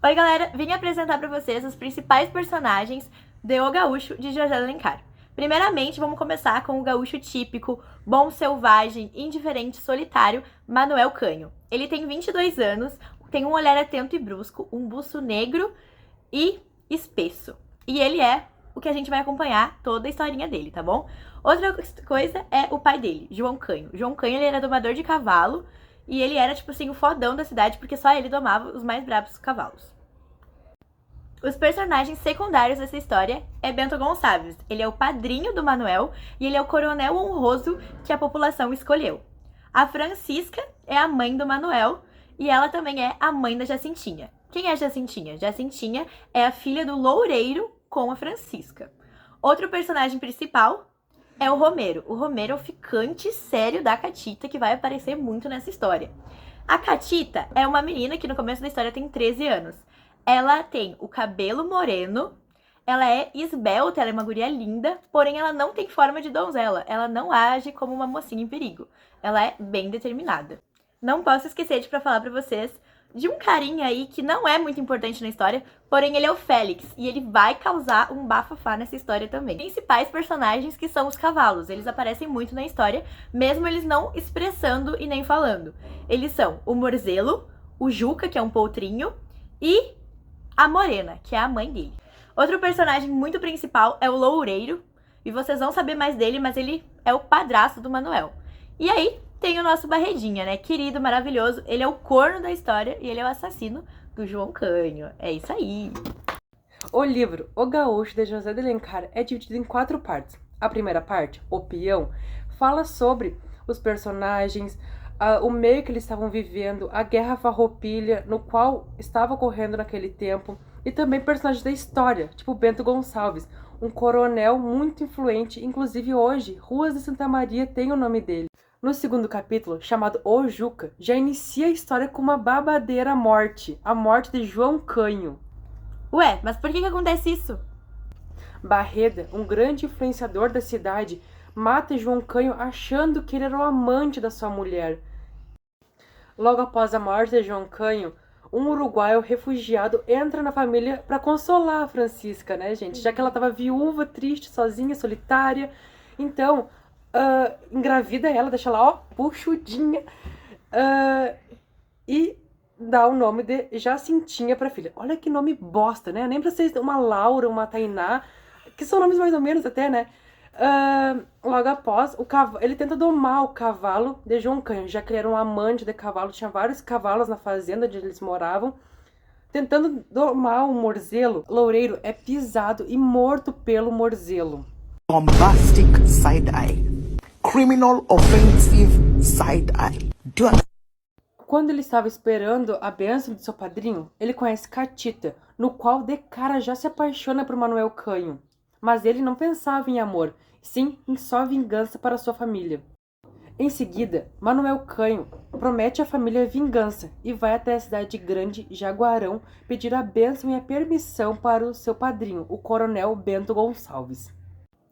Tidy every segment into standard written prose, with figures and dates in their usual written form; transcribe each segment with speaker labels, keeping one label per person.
Speaker 1: Oi galera, vim apresentar para vocês os principais personagens de O Gaúcho de José de Alencar. Primeiramente, vamos começar com o gaúcho típico, bom, selvagem, indiferente, solitário, Manuel Canho. Ele tem 22 anos, tem um olhar atento e brusco, um buço negro e espesso. E ele é o que a gente vai acompanhar toda a historinha dele, tá bom? Outra coisa é o pai dele, João Canho. João Canho, ele era domador de cavalo e ele era, tipo assim, o fodão da cidade porque só ele domava os mais bravos cavalos. Os personagens secundários dessa história é Bento Gonçalves. Ele é o padrinho do Manuel e ele é o coronel honroso que a população escolheu. A Francisca é a mãe do Manuel e ela também é a mãe da Jacintinha. Quem é Jacintinha? Jacintinha é a filha do Loureiro com a Francisca. Outro personagem principal é o Romero. O Romero é o ficante sério da Catita, que vai aparecer muito nessa história. A Catita é uma menina que no começo da história tem 13 anos. Ela tem o cabelo moreno, ela é esbelta, ela é uma guria linda, porém ela não tem forma de donzela, ela não age como uma mocinha em perigo. Ela é bem determinada. Não posso esquecer de falar pra vocês de um carinha aí que não é muito importante na história, porém ele é o Félix, e ele vai causar um bafafá nessa história também. Principais personagens que são os cavalos, eles aparecem muito na história, mesmo eles não expressando e nem falando. Eles são o Morzelo, o Juca, que é um potrinho, e a Morena, que é a mãe dele. Outro personagem muito principal é o Loureiro, e vocês vão saber mais dele, mas ele é o padrasto do Manuel. E aí tem o nosso Barredinha, né? Querido, maravilhoso, ele é o corno da história e ele é o assassino do João Canho. É isso aí.
Speaker 2: O livro O Gaúcho de José de Alencar é dividido em 4 partes. A primeira parte, O Peão, fala sobre os personagens, o meio que eles estavam vivendo, a guerra farroupilha no qual estava ocorrendo naquele tempo, e também personagens da história, tipo Bento Gonçalves, um coronel muito influente, inclusive hoje, Ruas de Santa Maria tem o nome dele. No segundo capítulo, chamado O Juca, já inicia a história com uma babadeira morte, a morte de João Canho.
Speaker 1: Ué, mas por que acontece isso?
Speaker 2: Barreda, um grande influenciador da cidade, mata João Canho achando que ele era o amante da sua mulher. Logo após a morte de João Canho, um uruguaio refugiado entra na família para consolar a Francisca, né, gente? Já que ela estava viúva, triste, sozinha, solitária. Então, engravida ela, deixa ela, ó, puxudinha, e dá o nome de Jacintinha pra filha. Olha que nome bosta, né? Nem pra ser uma Laura, uma Tainá, que são nomes mais ou menos até, né? Logo após, ele tenta domar o cavalo de João Canho, já que ele era um amante de cavalo, tinha vários cavalos na fazenda onde eles moravam. Tentando domar o Morzelo, Loureiro é pisado e morto pelo Morzelo.
Speaker 3: Bombastic side-eye. Criminal offensive side-eye.
Speaker 2: Quando ele estava esperando a bênção de seu padrinho, ele conhece Catita, no qual de cara já se apaixona por Manuel Canho. Mas ele não pensava em amor, sim em só vingança para sua família. Em seguida, Manuel Canho promete à família vingança e vai até a cidade grande, Jaguarão, pedir a bênção e a permissão para o seu padrinho, o coronel Bento Gonçalves.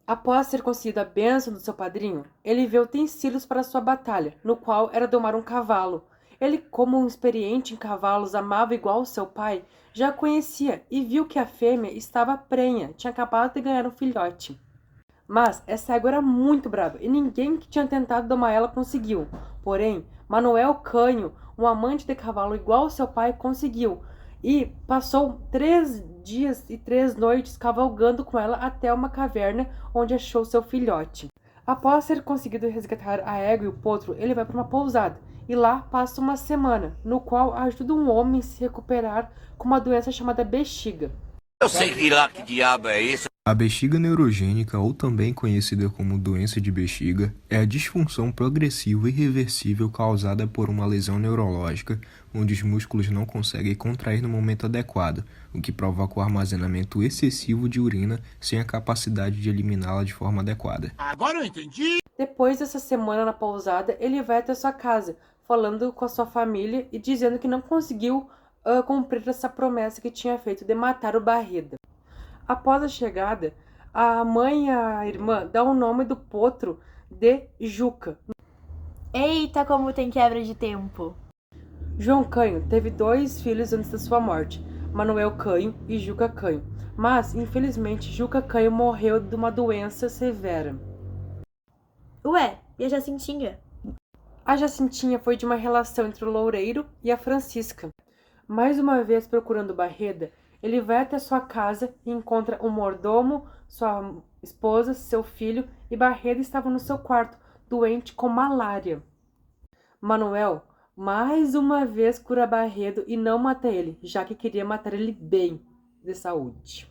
Speaker 2: Após ter conseguido a bênção do seu padrinho, ele vê utensílios para sua batalha, no qual era domar um cavalo. Ele, como um experiente em cavalos, amava igual seu pai, já a conhecia e viu que a fêmea estava prenha, tinha acabado de ganhar um filhote. Mas essa égua era muito brava e ninguém que tinha tentado domar ela conseguiu. Porém, Manuel Canho, um amante de cavalo igual seu pai, conseguiu e passou 3 dias e 3 noites cavalgando com ela até uma caverna onde achou seu filhote. Após ter conseguido resgatar a égua e o potro, ele vai para uma pousada e lá passa uma semana, no qual ajuda um homem a se recuperar com uma doença chamada bexiga.
Speaker 4: Eu sei que lá que diabo é isso.
Speaker 5: A bexiga neurogênica, ou também conhecida como doença de bexiga, é a disfunção progressiva e irreversível causada por uma lesão neurológica, onde os músculos não conseguem contrair no momento adequado, o que provoca o armazenamento excessivo de urina sem a capacidade de eliminá-la de forma adequada.
Speaker 4: Agora eu entendi.
Speaker 2: Depois dessa semana na pousada, ele vai até sua casa, falando com a sua família e dizendo que não conseguiu cumprir essa promessa que tinha feito de matar o Barreda. Após a chegada, a mãe e a irmã dão o nome do potro de Juca.
Speaker 1: Eita, como tem quebra de tempo!
Speaker 2: João Canho teve 2 filhos antes da sua morte, Manuel Canho e Juca Canho. Mas, infelizmente, Juca Canho morreu de uma doença severa.
Speaker 1: Ué, e a Jacintinha?
Speaker 2: A Jacintinha foi de uma relação entre o Loureiro e a Francisca. Mais uma vez procurando Barreda, ele vai até sua casa e encontra o mordomo, sua esposa, seu filho, e Barreda estava no seu quarto, doente com malária. Manuel, mais uma vez, cura Barredo e não mata ele, já que queria matar ele bem de saúde.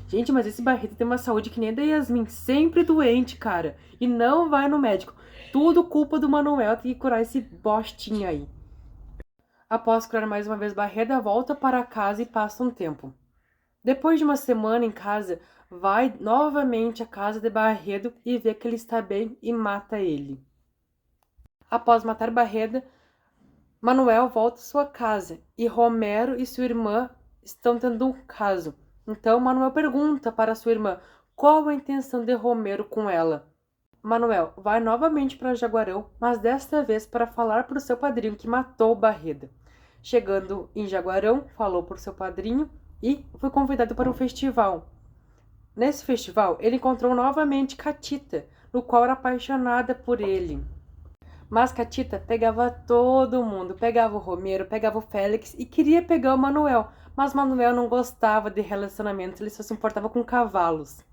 Speaker 2: Gente, mas esse Barredo tem uma saúde que nem a da Yasmin, sempre doente, cara, e não vai no médico. Tudo culpa do Manuel, tem que curar esse bostinho aí. Após curar mais uma vez Barreda, volta para casa e passa um tempo. Depois de uma semana em casa, vai novamente à casa de Barredo e vê que ele está bem e mata ele. Após matar Barreda, Manuel volta à sua casa e Romero e sua irmã estão tendo um caso. Então Manuel pergunta para sua irmã qual a intenção de Romero com ela. Manuel vai novamente para Jaguarão, mas desta vez para falar para o seu padrinho que matou Barreda. Chegando em Jaguarão, falou para o seu padrinho e foi convidado para um festival. Nesse festival, ele encontrou novamente Catita, no qual era apaixonada por ele. Mas Catita pegava todo mundo, pegava o Romero, pegava o Félix e queria pegar o Manuel, mas Manuel não gostava de relacionamentos, ele só se importava com cavalos.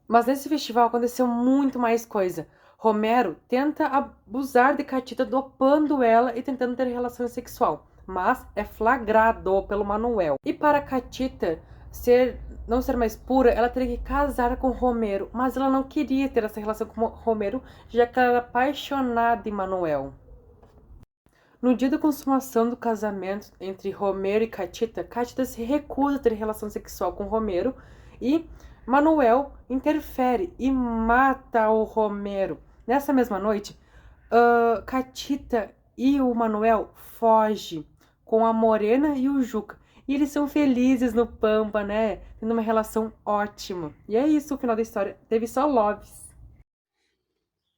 Speaker 2: Mas nesse festival aconteceu muito mais coisa. Romero tenta abusar de Catita, dopando ela e tentando ter relação sexual, mas é flagrado pelo Manuel. E para Catita não ser mais pura, ela teria que casar com Romero, mas ela não queria ter essa relação com Romero, já que ela era apaixonada em Manuel. No dia da consumação do casamento entre Romero e Catita, Catita se recusa a ter relação sexual com Romero e Manuel interfere e mata o Romero. Nessa mesma noite, Catita e o Manuel fogem com a Morena e o Juca. E eles são felizes no Pampa, né? Tendo uma relação ótima. E é isso, o final da história. Teve só loves.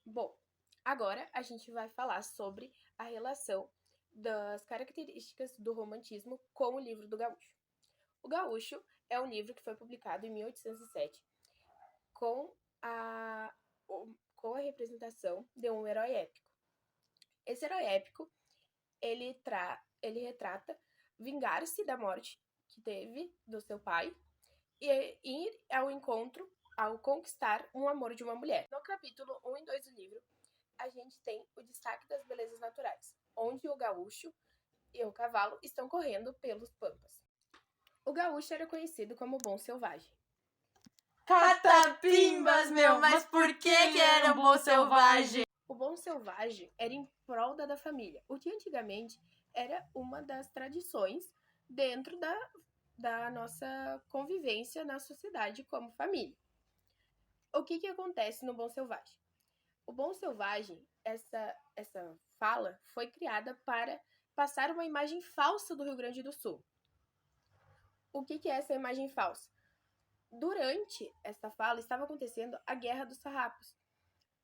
Speaker 1: Bom, agora a gente vai falar sobre a relação das características do romantismo com o livro do Gaúcho. O Gaúcho é um livro que foi publicado em 1807 com a representação de um herói épico. Esse herói épico, ele retrata vingar-se da morte que teve do seu pai e ir ao encontro, ao conquistar um amor de uma mulher. No capítulo 1 e 2 do livro, a gente tem o destaque das belezas naturais, onde o gaúcho e o cavalo estão correndo pelos pampas. O gaúcho era conhecido como bom selvagem.
Speaker 2: Catapimbas, meu, mas por que era um bom selvagem?
Speaker 1: O bom selvagem era em prol da família, o que antigamente era uma das tradições dentro da nossa convivência na sociedade como família. O que acontece no bom selvagem? O bom selvagem, essa fala foi criada para passar uma imagem falsa do Rio Grande do Sul. O que é essa imagem falsa? Durante essa fala estava acontecendo a Guerra dos Farrapos.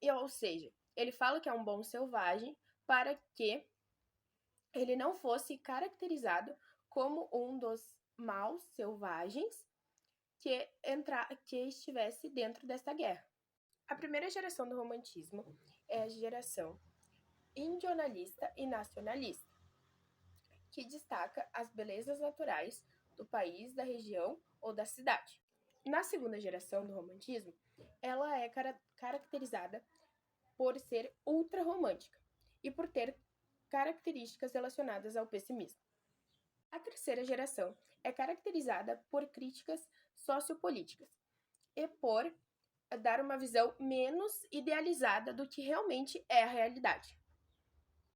Speaker 1: Ou seja, ele fala que é um bom selvagem para que ele não fosse caracterizado como um dos maus selvagens que estivesse dentro dessa guerra. A primeira geração do romantismo é a geração indianalista e nacionalista, que destaca as belezas naturais do país, da região ou da cidade. Na segunda geração do romantismo, ela é caracterizada por ser ultra-romântica e por ter características relacionadas ao pessimismo. A terceira geração é caracterizada por críticas sociopolíticas e por dar uma visão menos idealizada do que realmente é a realidade.